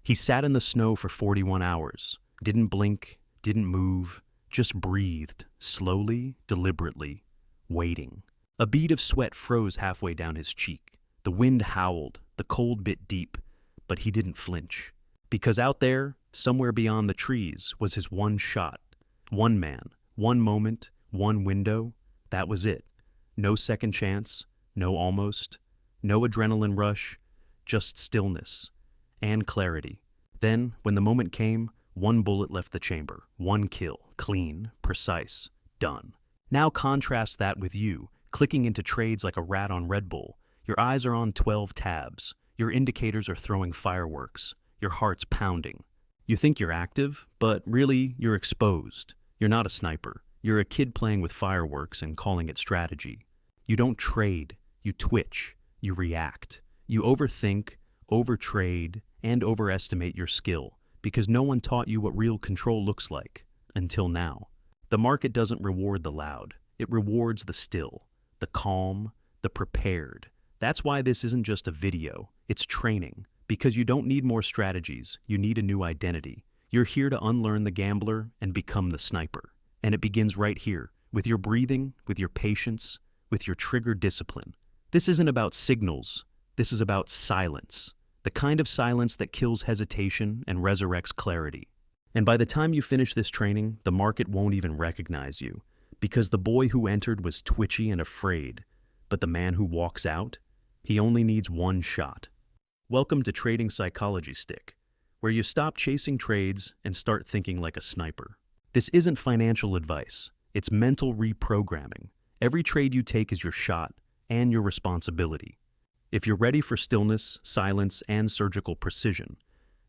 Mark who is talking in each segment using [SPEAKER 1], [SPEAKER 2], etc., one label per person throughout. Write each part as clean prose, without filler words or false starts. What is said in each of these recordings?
[SPEAKER 1] He sat in the snow for 41 hours, didn't blink, didn't move, just breathed, slowly, deliberately, waiting. A bead of sweat froze halfway down his cheek. The wind howled, the cold bit deep, but he didn't flinch. Because out there, somewhere beyond the trees, was his one shot. One man, one moment, one window. That was it. No second chance, no almost, no adrenaline rush, just stillness and clarity. Then, when the moment came, one bullet left the chamber, one kill, clean, precise, done. Now contrast that with you, clicking into trades like a rat on Red Bull. Your eyes are on 12 tabs. Your indicators are throwing fireworks. Your heart's pounding. You think you're active, but really you're exposed. You're not a sniper. You're a kid playing with fireworks and calling it strategy. You don't trade. You twitch. You react. You overthink, overtrade, and overestimate your skill because no one taught you what real control looks like, until now. The market doesn't reward the loud. It rewards the still, the calm, the prepared. That's why this isn't just a video. It's training. Because you don't need more strategies, you need a new identity. You're here to unlearn the gambler and become the sniper. And it begins right here, with your breathing, with your patience, with your trigger discipline. This isn't about signals. This is about silence. The kind of silence that kills hesitation and resurrects clarity. And by the time you finish this training, the market won't even recognize you. Because the boy who entered was twitchy and afraid. But the man who walks out, he only needs one shot. Welcome to Trading Psychology Stick, where you stop chasing trades and start thinking like a sniper. This isn't financial advice. It's mental reprogramming. Every trade you take is your shot and your responsibility. If you're ready for stillness, silence, and surgical precision,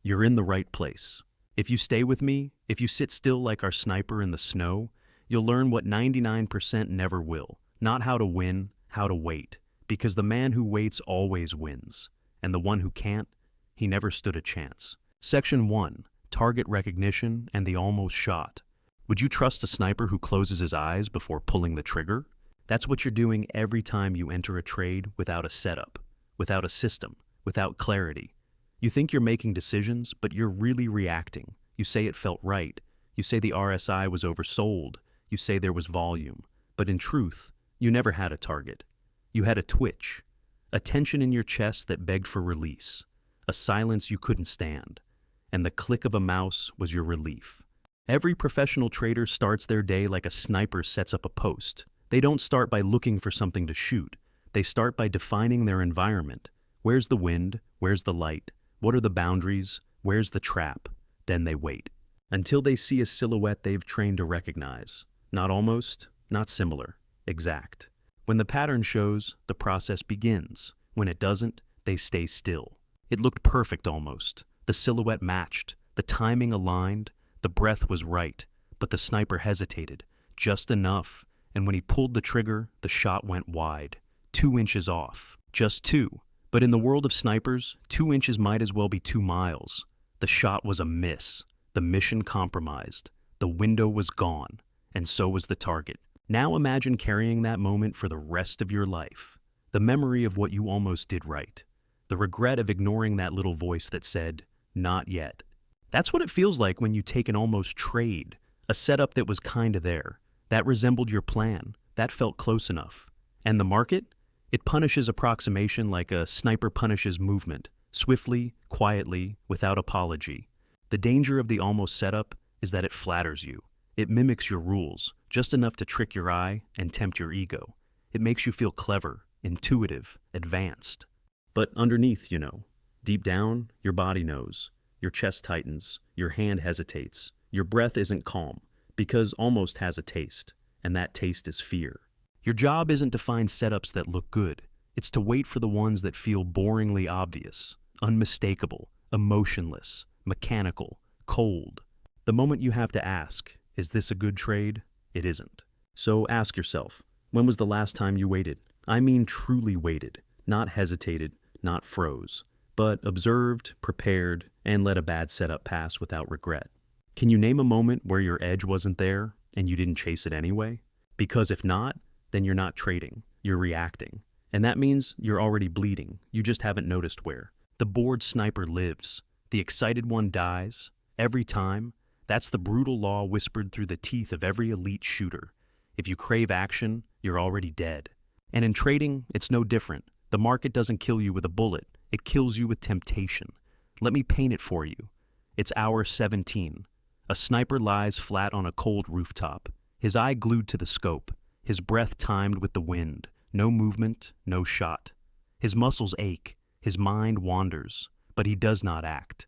[SPEAKER 1] you're in the right place. If you stay with me, if you sit still like our sniper in the snow, you'll learn what 99% never will. Not how to win, how to wait. Because the man who waits always wins. And the one who can't, he never stood a chance. Section 1. Target recognition and the almost shot. Would you trust a sniper who closes his eyes before pulling the trigger? That's what you're doing every time you enter a trade without a setup, without a system, without clarity. You think you're making decisions, but you're really reacting. You say it felt right. You say the RSI was oversold. You say there was volume. But in truth, you never had a target. You had a twitch. A tension in your chest that begged for release, a silence you couldn't stand, and the click of a mouse was your relief. Every professional trader starts their day like a sniper sets up a post. They don't start by looking for something to shoot. They start by defining their environment. Where's the wind? Where's the light? What are the boundaries? Where's the trap? Then they wait. Until they see a silhouette they've trained to recognize. Not almost, not similar, exact. When the pattern shows, the process begins. When it doesn't, they stay still. It looked perfect almost. The silhouette matched. The timing aligned. The breath was right. But the sniper hesitated. Just enough. And when he pulled the trigger, the shot went wide. 2 inches off. Just 2. But in the world of snipers, 2 inches might as well be 2 miles. The shot was a miss. The mission compromised. The window was gone. And so was the target. Now imagine carrying that moment for the rest of your life. The memory of what you almost did right. The regret of ignoring that little voice that said, not yet. That's what it feels like when you take an almost trade, a setup that was kinda there, that resembled your plan, that felt close enough. And the market? It punishes approximation like a sniper punishes movement, swiftly, quietly, without apology. The danger of the almost setup is that it flatters you. It mimics your rules, just enough to trick your eye and tempt your ego. It makes you feel clever, intuitive, advanced. But underneath, deep down, your body knows. Your chest tightens, your hand hesitates, your breath isn't calm, because almost has a taste, and that taste is fear. Your job isn't to find setups that look good. It's to wait for the ones that feel boringly obvious, unmistakable, emotionless, mechanical, cold. The moment you have to ask, is this a good trade? It isn't. So ask yourself, when was the last time you waited? I mean truly waited, not hesitated, not froze, but observed, prepared, and let a bad setup pass without regret. Can you name a moment where your edge wasn't there and you didn't chase it anyway? Because if not, then you're not trading, you're reacting. And that means you're already bleeding, you just haven't noticed where. The bored sniper lives. The excited one dies. Every time. That's the brutal law whispered through the teeth of every elite shooter. If you crave action, you're already dead. And in trading, it's no different. The market doesn't kill you with a bullet. It kills you with temptation. Let me paint it for you. It's hour 17. A sniper lies flat on a cold rooftop, his eye glued to the scope, his breath timed with the wind. No movement, no shot. His muscles ache, his mind wanders, but he does not act.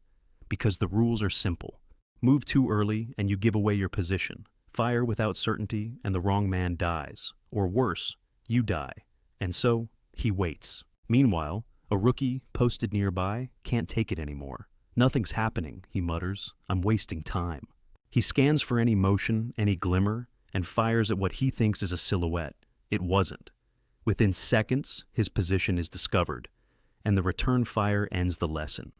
[SPEAKER 1] Because the rules are simple. Move too early and you give away your position. Fire without certainty and the wrong man dies. Or worse, you die. And so, he waits. Meanwhile, a rookie, posted nearby, can't take it anymore. Nothing's happening, he mutters. I'm wasting time. He scans for any motion, any glimmer, and fires at what he thinks is a silhouette. It wasn't. Within seconds, his position is discovered, and the return fire ends the lesson.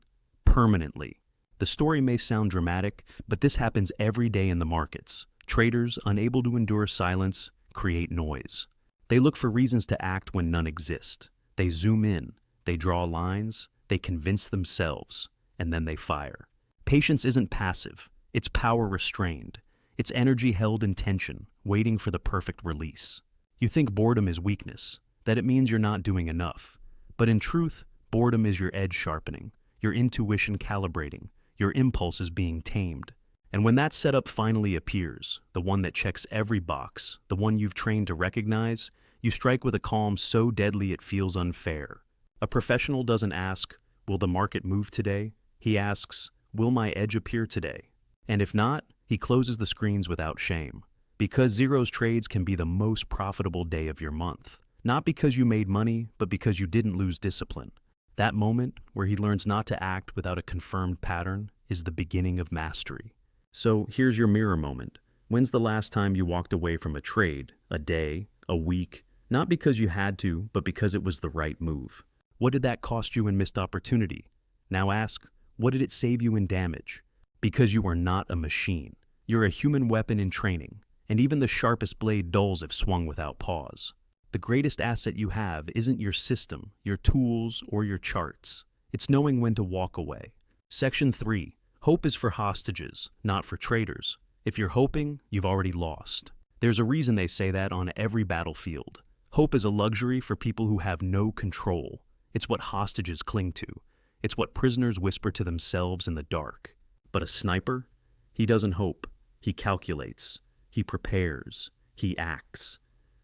[SPEAKER 1] Permanently. The story may sound dramatic, but this happens every day in the markets. Traders, unable to endure silence, create noise. They look for reasons to act when none exist. They zoom in, they draw lines, they convince themselves, and then they fire. Patience isn't passive, it's power restrained. It's energy held in tension, waiting for the perfect release. You think boredom is weakness, that it means you're not doing enough. But in truth, boredom is your edge sharpening, your intuition calibrating, your impulses being tamed. And when that setup finally appears, the one that checks every box, the one you've trained to recognize, you strike with a calm so deadly it feels unfair. A professional doesn't ask, will the market move today? He asks, will my edge appear today? And if not, he closes the screens without shame. Because zeros trades can be the most profitable day of your month. Not because you made money, but because you didn't lose discipline. That moment, where he learns not to act without a confirmed pattern, is the beginning of mastery. So here's your mirror moment. When's the last time you walked away from a trade, a day, a week, not because you had to, but because it was the right move? What did that cost you in missed opportunity? Now ask, what did it save you in damage? Because you are not a machine. You're a human weapon in training, and even the sharpest blade dulls if swung without pause. The greatest asset you have isn't your system, your tools, or your charts. It's knowing when to walk away. Section 3. Hope is for hostages, not for traders. If you're hoping, you've already lost. There's a reason they say that on every battlefield. Hope is a luxury for people who have no control. It's what hostages cling to. It's what prisoners whisper to themselves in the dark. But a sniper? He doesn't hope. He calculates. He prepares. He acts.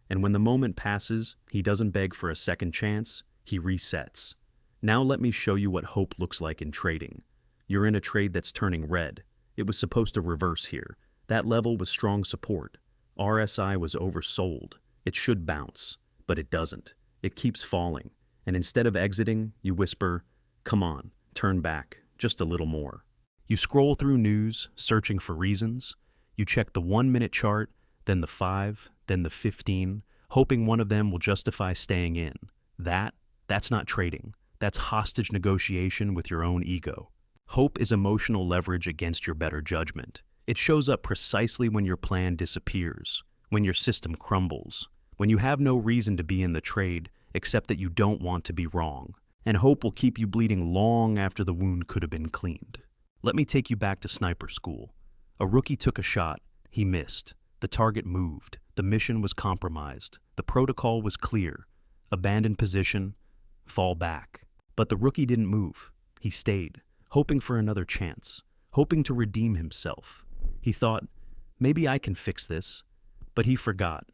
[SPEAKER 1] And when the moment passes, he doesn't beg for a second chance, he resets. Now let me show you what hope looks like in trading. You're in a trade that's turning red. It was supposed to reverse here. That level was strong support. RSI was oversold. It should bounce, but it doesn't. It keeps falling. And instead of exiting, you whisper, come on, turn back, just a little more. You scroll through news, searching for reasons. You check the 1-minute chart, then the 5, then the 15, hoping one of them will justify staying in. That's not trading. That's hostage negotiation with your own ego. Hope is emotional leverage against your better judgment. It shows up precisely when your plan disappears, when your system crumbles, when you have no reason to be in the trade except that you don't want to be wrong. And hope will keep you bleeding long after the wound could have been cleaned. Let me take you back to sniper school. A rookie took a shot. He missed. The target moved. The mission was compromised. The protocol was clear. Abandon position, fall back. But the rookie didn't move. He stayed, hoping for another chance, hoping to redeem himself. He thought, maybe I can fix this. But he forgot.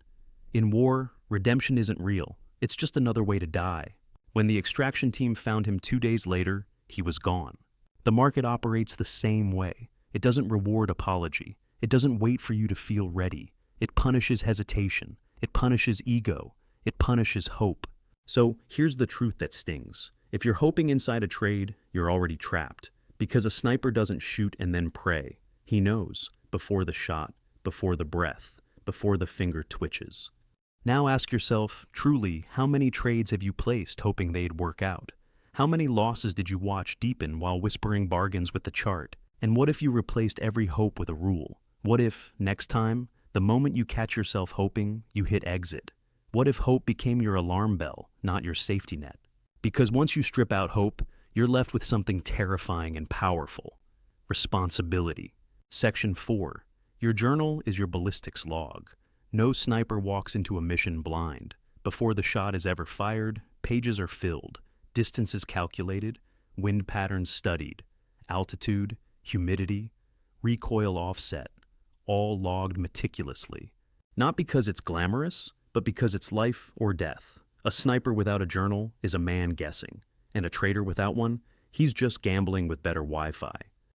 [SPEAKER 1] In war, redemption isn't real. It's just another way to die. When the extraction team found him 2 days later, he was gone. The market operates the same way. It doesn't reward apology. It doesn't wait for you to feel ready. It punishes hesitation. It punishes ego. It punishes hope. So here's the truth that stings. If you're hoping inside a trade, you're already trapped. Because a sniper doesn't shoot and then pray. He knows, before the shot, before the breath, before the finger twitches. Now ask yourself, truly, how many trades have you placed hoping they'd work out? How many losses did you watch deepen while whispering bargains with the chart? And what if you replaced every hope with a rule? What if, next time, the moment you catch yourself hoping, you hit exit? What if hope became your alarm bell, not your safety net? Because once you strip out hope, you're left with something terrifying and powerful: responsibility. Section 4. Your journal is your ballistics log. No sniper walks into a mission blind. Before the shot is ever fired, pages are filled, distances calculated, wind patterns studied, altitude, humidity, recoil offset, all logged meticulously. Not because it's glamorous, but because it's life or death. A sniper without a journal is a man guessing, and a trader without one, he's just gambling with better Wi-Fi.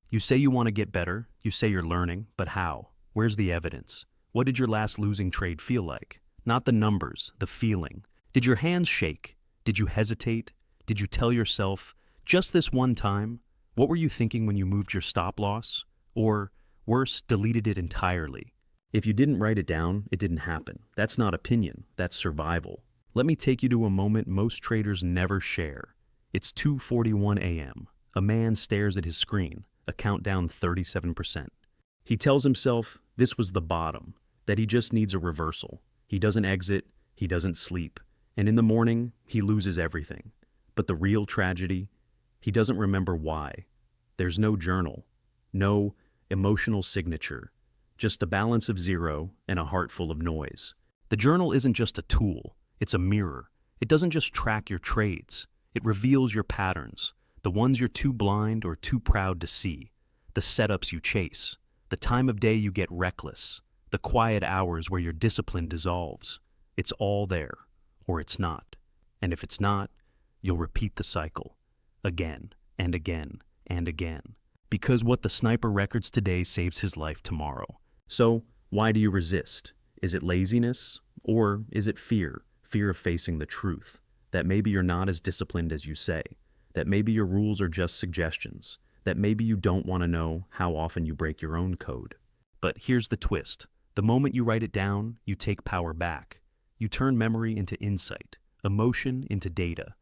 [SPEAKER 1] You say you want to get better, you say you're learning, but how? Where's the evidence? What did your last losing trade feel like? Not the numbers, the feeling. Did your hands shake? Did you hesitate? Did you tell yourself, just this one time? What were you thinking when you moved your stop loss? Or, worse, deleted it entirely? If you didn't write it down, it didn't happen. That's not opinion, that's survival. Let me take you to a moment most traders never share. It's 2:41 a.m. A man stares at his screen, a countdown 37%. He tells himself this was the bottom, that he just needs a reversal. He doesn't exit, he doesn't sleep, and in the morning, he loses everything. But the real tragedy, he doesn't remember why. There's no journal, no emotional signature, just a balance of zero and a heart full of noise. The journal isn't just a tool, it's a mirror. It doesn't just track your trades, it reveals your patterns, the ones you're too blind or too proud to see, the setups you chase, the time of day you get reckless, the quiet hours where your discipline dissolves. It's all there, or it's not. And if it's not, you'll repeat the cycle, again and again and again. Because what the sniper records today saves his life tomorrow. So, why do you resist? Is it laziness? Or is it fear? Fear of facing the truth. That maybe you're not as disciplined as you say. That maybe your rules are just suggestions. That maybe you don't want to know how often you break your own code. But here's the twist. The moment you write it down, you take power back. You turn memory into insight, emotion into data,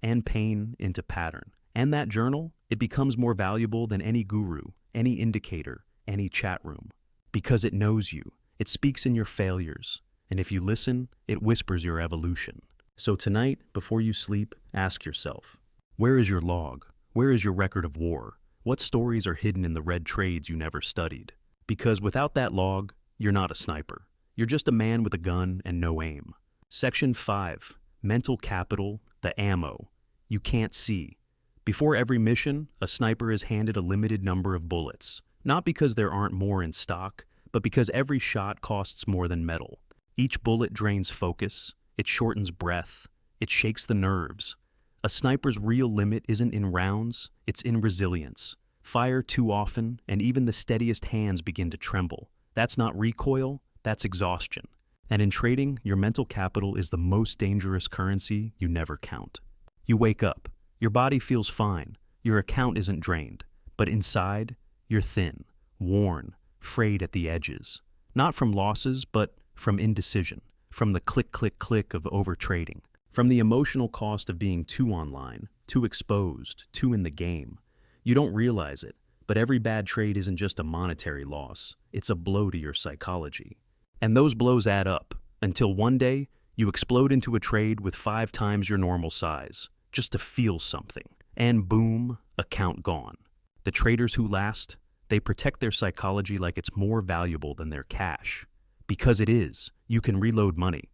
[SPEAKER 1] and pain into pattern. And that journal, it becomes more valuable than any guru, any indicator, any chat room. Because it knows you, it speaks in your failures, and if you listen, it whispers your evolution. So tonight, before you sleep, ask yourself, where is your log? Where is your record of war? What stories are hidden in the red trades you never studied? Because without that log, you're not a sniper. You're just a man with a gun and no aim. Section 5. Mental capital, the ammo. You can't see. Before every mission, a sniper is handed a limited number of bullets. Not because there aren't more in stock, but because every shot costs more than metal. Each bullet drains focus, it shortens breath, it shakes the nerves. A sniper's real limit isn't in rounds, it's in resilience. Fire too often, and even the steadiest hands begin to tremble. That's not recoil, that's exhaustion. And in trading, your mental capital is the most dangerous currency you never count. You wake up, your body feels fine, your account isn't drained, but inside, you're thin, worn, frayed at the edges. Not from losses, but from indecision, from the click, click, click of overtrading, from the emotional cost of being too online, too exposed, too in the game. You don't realize it, but every bad trade isn't just a monetary loss, it's a blow to your psychology. And those blows add up, until one day, you explode into a trade with 5 times your normal size, just to feel something. And boom, account gone. The traders who last, they protect their psychology like it's more valuable than their cash. Because it is. You can reload money.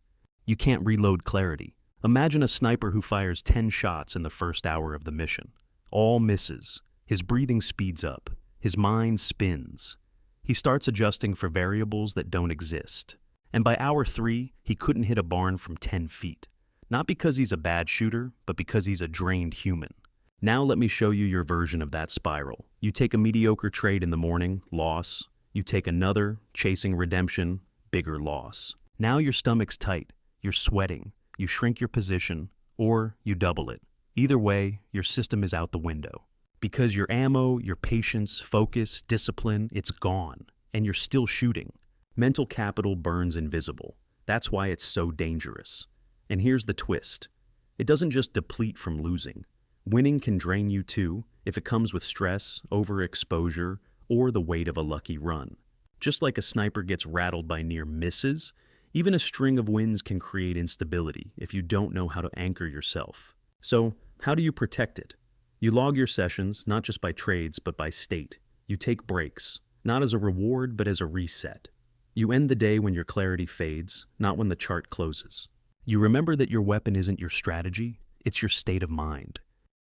[SPEAKER 1] You can't reload clarity. Imagine a sniper who fires 10 shots in the first hour of the mission. All misses. His breathing speeds up. His mind spins. He starts adjusting for variables that don't exist. And by hour 3, he couldn't hit a barn from 10 feet. Not because he's a bad shooter, but because he's a drained human. Now let me show you your version of that spiral. You take a mediocre trade in the morning, loss. You take another, chasing redemption, bigger loss. Now your stomach's tight. You're sweating. You shrink your position, or you double it. Either way, your system is out the window. Because your ammo, your patience, focus, discipline, it's gone, and you're still shooting. Mental capital burns invisible. That's why it's so dangerous. And here's the twist. It doesn't just deplete from losing. Winning can drain you too, if it comes with stress, overexposure, or the weight of a lucky run. Just like a sniper gets rattled by near misses, even a string of wins can create instability if you don't know how to anchor yourself. So, how do you protect it? You log your sessions, not just by trades, but by state. You take breaks, not as a reward, but as a reset. You end the day when your clarity fades, not when the chart closes. You remember that your weapon isn't your strategy, it's your state of mind.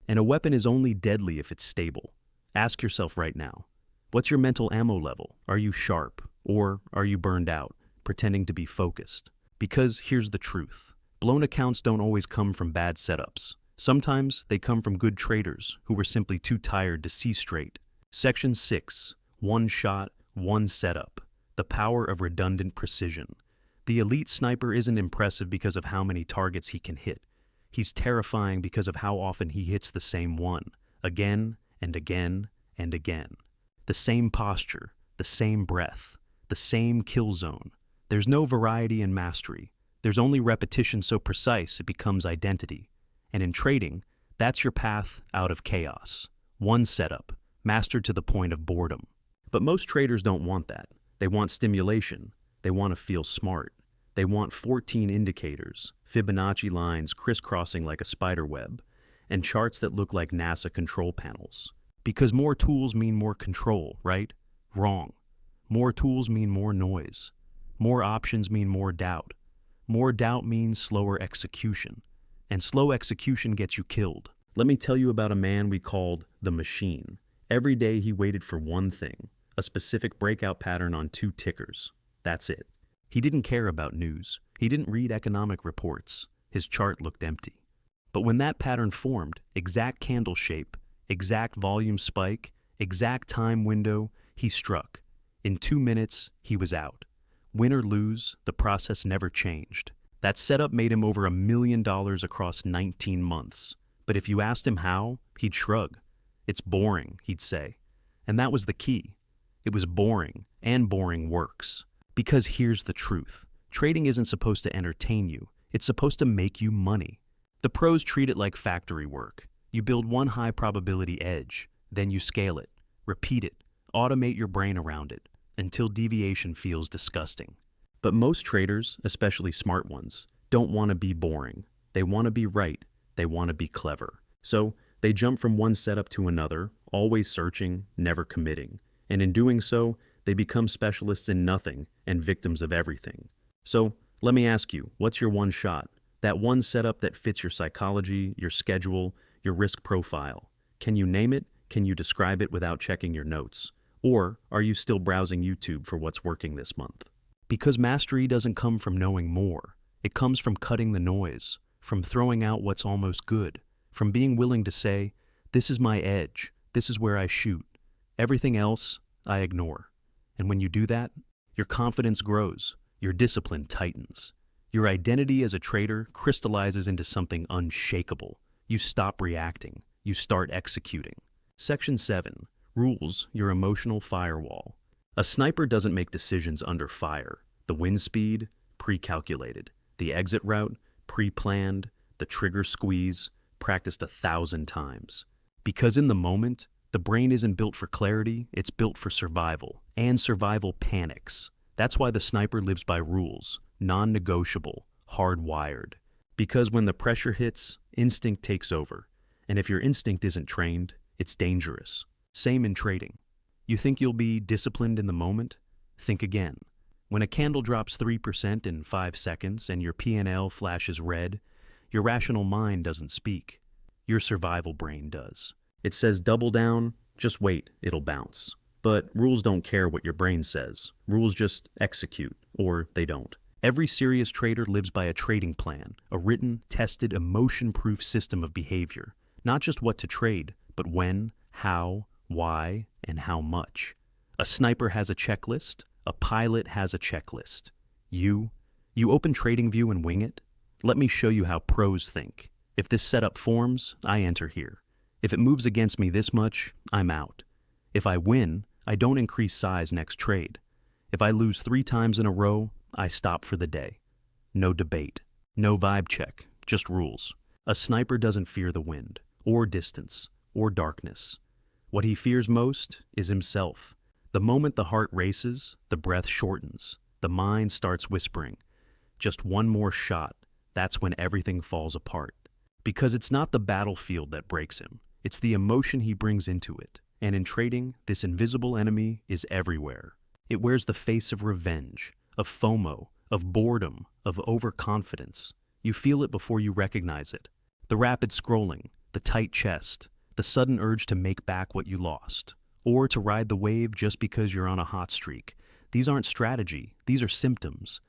[SPEAKER 1] And a weapon is only deadly if it's stable. Ask yourself right now, what's your mental ammo level? Are you sharp? Or are you burned out, pretending to be focused? Because here's the truth. Blown accounts don't always come from bad setups. Sometimes they come from good traders who were simply too tired to see straight. Section 6. One shot, one setup. The power of redundant precision. The elite sniper isn't impressive because of how many targets he can hit. He's terrifying because of how often he hits the same one, again and again and again. The same posture, the same breath, the same kill zone. There's no variety in mastery. There's only repetition so precise it becomes identity. And in trading, that's your path out of chaos. One setup, mastered to the point of boredom. But most traders don't want that. They want stimulation. They want to feel smart. They want 14 indicators, Fibonacci lines crisscrossing like a spider web, and charts that look like NASA control panels. Because more tools mean more control, right? Wrong. More tools mean more noise. More options mean more doubt. More doubt means slower execution. And slow execution gets you killed. Let me tell you about a man we called the Machine. Every day he waited for one thing, a specific breakout pattern on 2 tickers. That's it. He didn't care about news. He didn't read economic reports. His chart looked empty. But when that pattern formed, exact candle shape, exact volume spike, exact time window, he struck. In 2 minutes, he was out. Win or lose, the process never changed. That setup made him over $1 million across 19 months. But if you asked him how, he'd shrug. It's boring, he'd say. And that was the key. It was boring, and boring works. Because here's the truth. Trading isn't supposed to entertain you. It's supposed to make you money. The pros treat it like factory work. You build one high probability edge, then you scale it, repeat it, automate your brain around it, until deviation feels disgusting. But most traders, especially smart ones, don't want to be boring. They want to be right. They want to be clever. So they jump from one setup to another, always searching, never committing. And in doing so, they become specialists in nothing and victims of everything. So let me ask you, what's your one shot? That one setup that fits your psychology, your schedule, your risk profile. Can you name it? Can you describe it without checking your notes? Or are you still browsing YouTube for what's working this month? Because mastery doesn't come from knowing more. It comes from cutting the noise, from throwing out what's almost good, from being willing to say, this is my edge, this is where I shoot. Everything else, I ignore. And when you do that, your confidence grows, your discipline tightens. Your identity as a trader crystallizes into something unshakable. You stop reacting, you start executing. Section 7. Rules your emotional firewall. A sniper doesn't make decisions under fire. The wind speed, pre-calculated. The exit route, pre-planned. The trigger squeeze, practiced 1,000 times. Because in the moment, the brain isn't built for clarity, it's built for survival. And survival panics. That's why the sniper lives by rules, non-negotiable, hardwired. Because when the pressure hits, instinct takes over. And if your instinct isn't trained, it's dangerous. Same in trading. You think you'll be disciplined in the moment? Think again. When a candle drops 3% in 5 seconds and your P&L flashes red, your rational mind doesn't speak. Your survival brain does. It says double down, just wait, it'll bounce. But rules don't care what your brain says. Rules just execute, or they don't. Every serious trader lives by a trading plan, a written, tested, emotion-proof system of behavior. Not just what to trade, but when, how, why, and how much. A sniper has a checklist. A pilot has a checklist. You open TradingView and wing it? Let me show you how pros think. If this setup forms, I enter here. If it moves against me this much, I'm out. If I win, I don't increase size next trade. If I lose 3 times in a row, I stop for the day. No debate. No vibe check. Just rules. A sniper doesn't fear the wind, or distance, or darkness. What he fears most is himself. The moment the heart races, the breath shortens. The mind starts whispering. Just one more shot. That's when everything falls apart. Because it's not the battlefield that breaks him. It's the emotion he brings into it. And in trading, this invisible enemy is everywhere. It wears the face of revenge, of FOMO, of boredom, of overconfidence. You feel it before you recognize it. The rapid scrolling, the tight chest, the sudden urge to make back what you lost, or to ride the wave just because you're on a hot streak. These aren't strategy, these are symptoms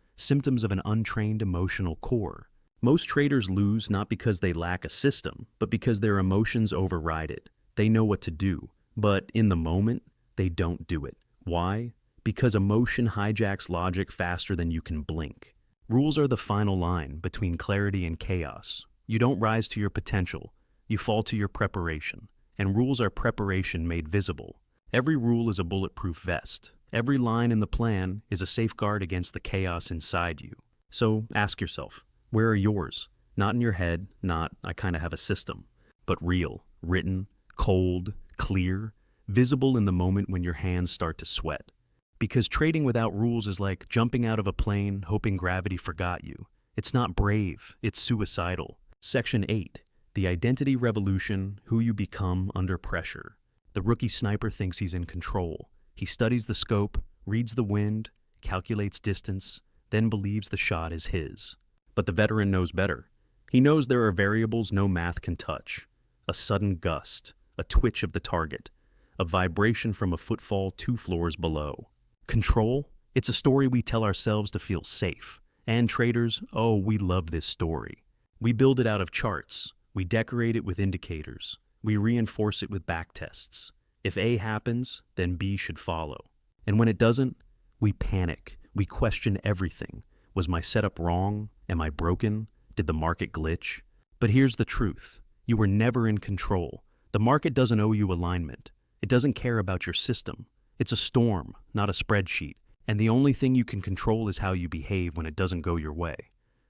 [SPEAKER 1] of an untrained emotional core. Most traders lose not because they lack a system, but because their emotions override it. They know what to do, but in the moment, they don't do it. Why? Because emotion hijacks logic faster than you can blink. Rules are the final line between clarity and chaos. You don't rise to your potential, you fall to your preparation. And rules are preparation made visible. Every rule is a bulletproof vest. Every line in the plan is a safeguard against the chaos inside you. So ask yourself, where are yours? Not in your head, not I kind of have a system, but real, written, cold, clear, visible in the moment when your hands start to sweat. Because trading without rules is like jumping out of a plane hoping gravity forgot you. It's not brave, it's suicidal. Section 8. The identity revolution, who you become under pressure. The rookie sniper thinks he's in control. He studies the scope, reads the wind, calculates distance, then believes the shot is his. But the veteran knows better. He knows there are variables no math can touch. A sudden gust, a twitch of the target, a vibration from a footfall 2 floors below. Control? It's a story we tell ourselves to feel safe. And traders, oh, we love this story. We build it out of charts. We decorate it with indicators. We reinforce it with backtests. If A happens, then B should follow. And when it doesn't, we panic. We question everything. Was my setup wrong? Am I broken? Did the market glitch? But here's the truth. You were never in control. The market doesn't owe you alignment. It doesn't care about your system. It's a storm, not a spreadsheet. And the only thing you can control is how you behave when it doesn't go your way.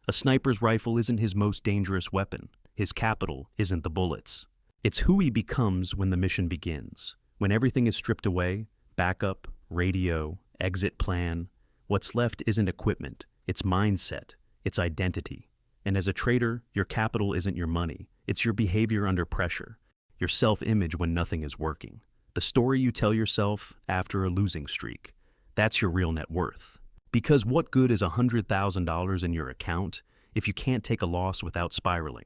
[SPEAKER 1] A sniper's rifle isn't his most dangerous weapon. His capital isn't the bullets. It's who he becomes when the mission begins. When everything is stripped away, backup, radio, exit plan, what's left isn't equipment, it's mindset, it's identity. And as a trader, your capital isn't your money, it's your behavior under pressure, your self-image when nothing is working. The story you tell yourself after a losing streak. That's your real net worth. Because what good is $100,000 in your account if you can't take a loss without spiraling?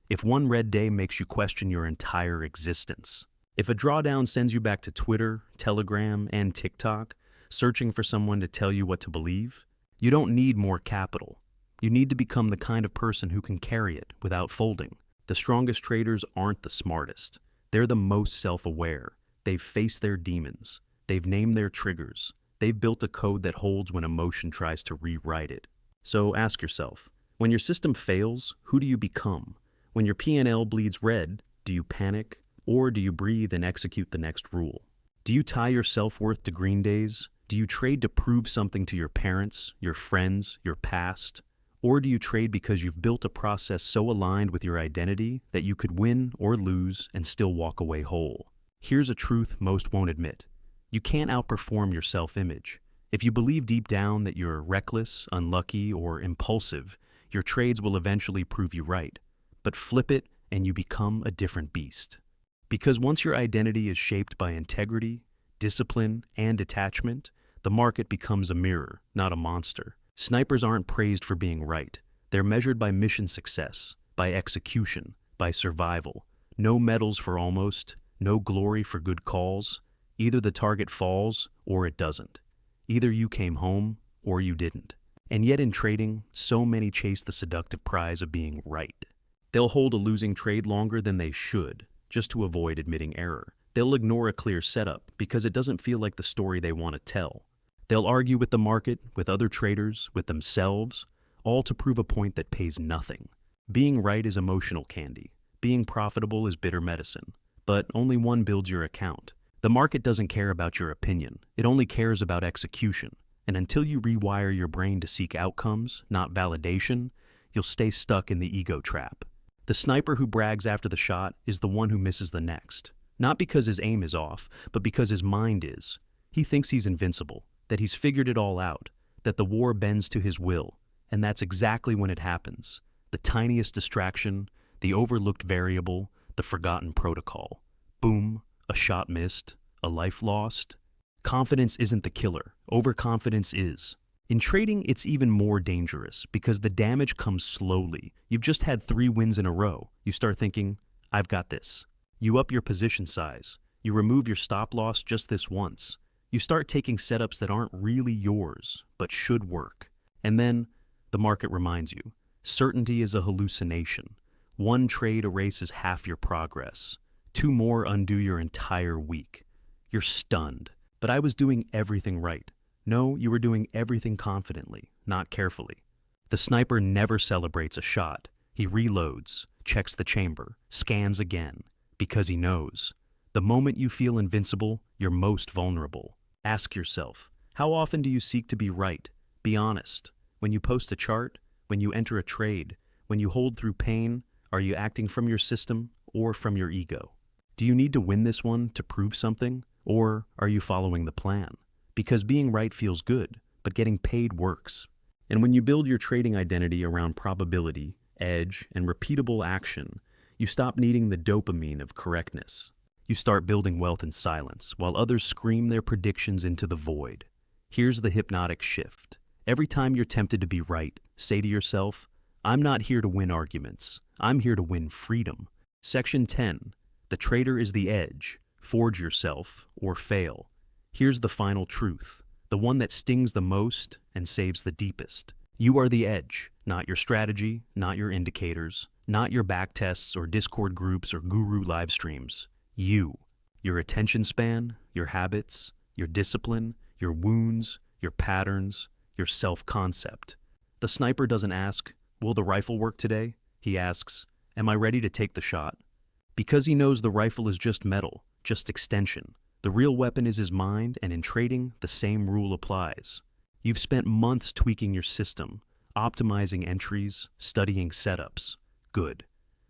[SPEAKER 1] If one red day makes you question your entire existence? If a drawdown sends you back to Twitter, Telegram, and TikTok, searching for someone to tell you what to believe? You don't need more capital. You need to become the kind of person who can carry it without folding. The strongest traders aren't the smartest. They're the most self-aware. They've faced their demons. They've named their triggers. They've built a code that holds when emotion tries to rewrite it. So ask yourself, when your system fails, who do you become? When your P&L bleeds red, do you panic? Or do you breathe and execute the next rule? Do you tie your self-worth to green days? Do you trade to prove something to your parents, your friends, your past? Or do you trade because you've built a process so aligned with your identity that you could win or lose and still walk away whole? Here's a truth most won't admit. You can't outperform your self-image. If you believe deep down that you're reckless, unlucky, or impulsive, your trades will eventually prove you right. But flip it and you become a different beast. Because once your identity is shaped by integrity, discipline, and detachment, the market becomes a mirror, not a monster. Snipers aren't praised for being right. They're measured by mission success, by execution, by survival. No medals for almost, no glory for good calls. Either the target falls or it doesn't. Either you came home or you didn't. And yet in trading, so many chase the seductive prize of being right. They'll hold a losing trade longer than they should, just to avoid admitting error. They'll ignore a clear setup because it doesn't feel like the story they want to tell. They'll argue with the market, with other traders, with themselves, all to prove a point that pays nothing. Being right is emotional candy. Being profitable is bitter medicine. But only one builds your account. The market doesn't care about your opinion. It only cares about execution. And until you rewire your brain to seek outcomes, not validation, you'll stay stuck in the ego trap. The sniper who brags after the shot is the one who misses the next. Not because his aim is off, but because his mind is. He thinks he's invincible, that he's figured it all out, that the war bends to his will, and that's exactly when it happens. The tiniest distraction, the overlooked variable, the forgotten protocol. Boom, a shot missed, a life lost. Confidence isn't the killer, overconfidence is. In trading, it's even more dangerous because the damage comes slowly. You've just had 3 wins in a row. You start thinking, I've got this. You up your position size. You remove your stop loss just this once. You start taking setups that aren't really yours, but should work. And then the market reminds you, certainty is a hallucination. 1 trade erases half your progress. 2 more undo your entire week. You're stunned. But I was doing everything right. No, you were doing everything confidently, not carefully. The sniper never celebrates a shot. He reloads, checks the chamber, scans again, because he knows. The moment you feel invincible, you're most vulnerable. Ask yourself, how often do you seek to be right? Be honest. When you post a chart, when you enter a trade, when you hold through pain, are you acting from your system or from your ego? Do you need to win this one to prove something? Or are you following the plan? Because being right feels good, but getting paid works. And when you build your trading identity around probability, edge, and repeatable action, you stop needing the dopamine of correctness. You start building wealth in silence, while others scream their predictions into the void. Here's the hypnotic shift. Every time you're tempted to be right, say to yourself, I'm not here to win arguments. I'm here to win freedom. Section 10. The trader is the edge. Forge yourself or fail. Here's the final truth, the one that stings the most and saves the deepest. You are the edge, not your strategy, not your indicators, not your backtests or Discord groups or guru live streams. You, your attention span, your habits, your discipline, your wounds, your patterns, your self-concept. The sniper doesn't ask, will the rifle work today? He asks, am I ready to take the shot? Because he knows the rifle is just metal, just extension. The real weapon is his mind, and in trading, the same rule applies. You've spent months tweaking your system, optimizing entries, studying setups. Good.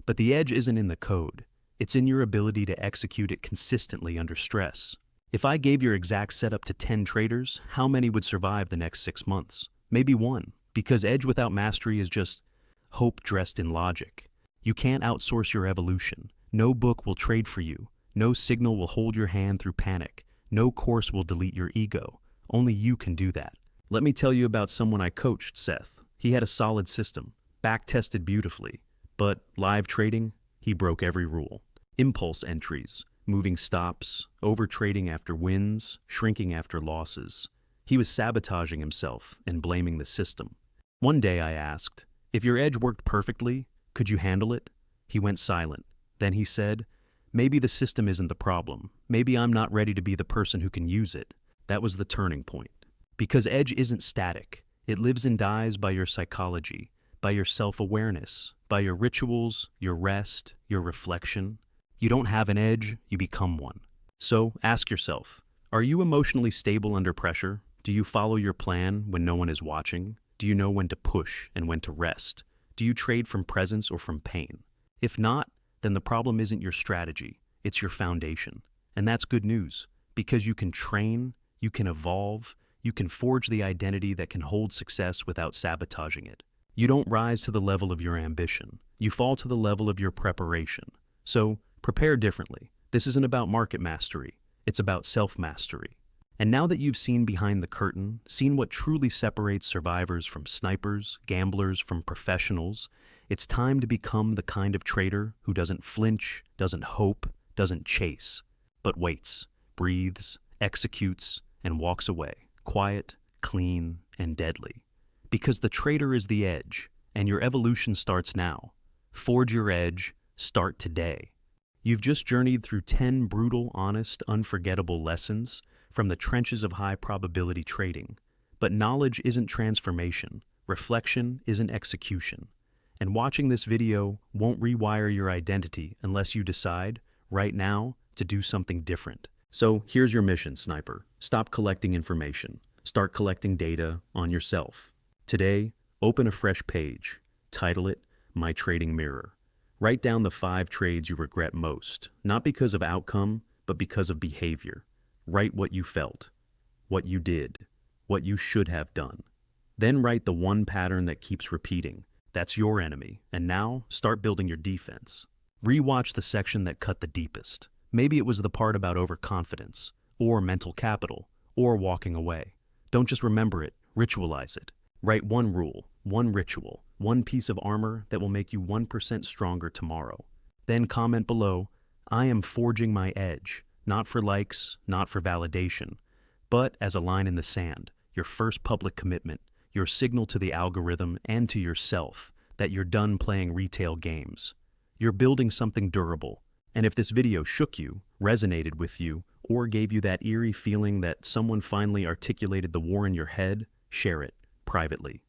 [SPEAKER 1] But the edge isn't in the code. It's in your ability to execute it consistently under stress. If I gave your exact setup to 10 traders, how many would survive the next 6 months? Maybe 1, because edge without mastery is just hope dressed in logic. You can't outsource your evolution. No book will trade for you. No signal will hold your hand through panic. No course will delete your ego. Only you can do that. Let me tell you about someone I coached, Seth. He had a solid system, back-tested beautifully. But live trading, he broke every rule. Impulse entries, moving stops, overtrading after wins, shrinking after losses. He was sabotaging himself and blaming the system. One day I asked, if your edge worked perfectly, could you handle it? He went silent. Then he said, maybe the system isn't the problem. Maybe I'm not ready to be the person who can use it. That was the turning point. Because edge isn't static. It lives and dies by your psychology, by your self-awareness, by your rituals, your rest, your reflection. You don't have an edge, you become one. So ask yourself, are you emotionally stable under pressure? Do you follow your plan when no one is watching? Do you know when to push and when to rest? Do you trade from presence or from pain? If not, then the problem isn't your strategy, it's your foundation. And that's good news, because you can train, you can evolve, you can forge the identity that can hold success without sabotaging it. You don't rise to the level of your ambition, you fall to the level of your preparation. So prepare differently. This isn't about market mastery, it's about self-mastery. And now that you've seen behind the curtain, seen what truly separates survivors from snipers, gamblers from professionals, it's time to become the kind of trader who doesn't flinch, doesn't hope, doesn't chase, but waits, breathes, executes, and walks away, quiet, clean, and deadly. Because the trader is the edge, and your evolution starts now. Forge your edge, start today. You've just journeyed through 10 brutal, honest, unforgettable lessons from the trenches of high-probability trading. But knowledge isn't transformation, reflection isn't execution. And watching this video won't rewire your identity unless you decide, right now, to do something different. So here's your mission, sniper. Stop collecting information. Start collecting data on yourself. Today, open a fresh page. Title it, My Trading Mirror. Write down the 5 trades you regret most, not because of outcome, but because of behavior. Write what you felt, what you did, what you should have done. Then write the one pattern that keeps repeating. That's your enemy. And now, start building your defense. Rewatch the section that cut the deepest. Maybe it was the part about overconfidence, or mental capital, or walking away. Don't just remember it, ritualize it. Write one rule, one ritual, one piece of armor that will make you 1% stronger tomorrow. Then comment below, I am forging my edge, not for likes, not for validation, but as a line in the sand, your first public commitment, your signal to the algorithm and to yourself that you're done playing retail games. You're building something durable. And if this video shook you, resonated with you, or gave you that eerie feeling that someone finally articulated the war in your head, share it privately.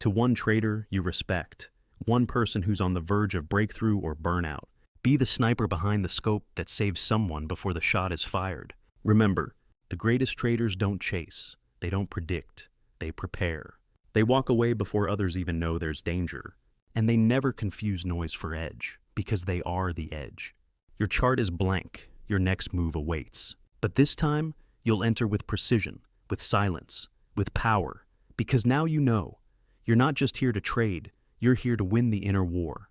[SPEAKER 1] To one trader you respect, one person who's on the verge of breakthrough or burnout, be the sniper behind the scope that saves someone before the shot is fired. Remember, the greatest traders don't chase, they don't predict, they prepare. They walk away before others even know there's danger. And they never confuse noise for edge, because they are the edge. Your chart is blank, your next move awaits. But this time, you'll enter with precision, with silence, with power, because now you know. You're not just here to trade, you're here to win the inner war.